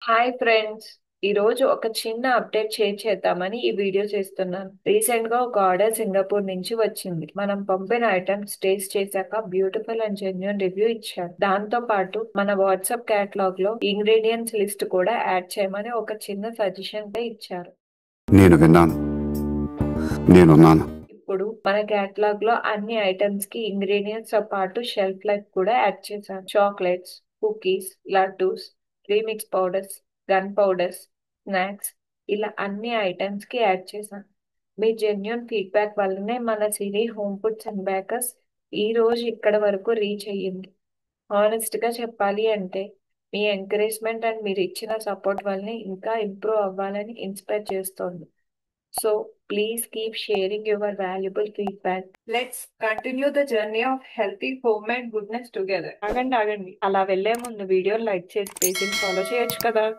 Hi friends. ఈ రోజు ఒక చిన్న అప్డేట్ షేర్ చేద్దామని ఈ వీడియో చేస్తున్నాను. రీసెంట్ గా ఒక ఆర్డర్ సింగపూర్ నుంచి వచ్చింది. మనం పంపిన ఐటమ్స్ టేస్ట్ చేశాక బ్యూటిఫుల్ అండ్ జెన్యున్ రివ్యూ ఇచ్చారు. దాంతో పాటు మన వాట్సాప్ క్యాటలాగ్ లో ఇంగ్రీడియంట్స్ లిస్ట్ కూడా యాడ్ చేయమని ఒక చిన్న సజెషన్ ఇచ్చారు. నేను విన్నాను. నేనున్నాను. ఇప్పుడు మన క్యాటలాగ్ లో అన్ని ఐటమ్స్ కి ఇంగ్రీడియంట్స్ తో పాటు షెల్ఫ్ లైఫ్ కూడా యాడ్ చేశాను. Chocolates, cookies, laddoos, premix powders, gun powders, snacks, ఇలా అన్ని ఐటమ్స్ కి యాడ్ చేశాను. మీ జెన్యున్ ఫీడ్బ్యాక్ వల్లనే మన సిరి హోమ్ ఫుడ్స్ అండ్ బేకర్స్ ఈ రోజు ఇక్కడ వరకు రీచ్ అయ్యింది. హానెస్ట్ గా చెప్పాలి అంటే మీ ఎంకరేజ్మెంట్ అండ్ మీరు ఇచ్చిన సపోర్ట్ వల్లనే ఇంకా ఇంప్రూవ్ అవ్వాలని ఇన్స్పైర్ చేస్తోంది. So please keep sharing your valuable feedback. Let's continue the journey of healthy homemade goodness together. ఆగండి అలా వెళ్లే ముందు వీడియో లైక్ చేసి పేజీని ఫాలో చేయొచ్చు కదా.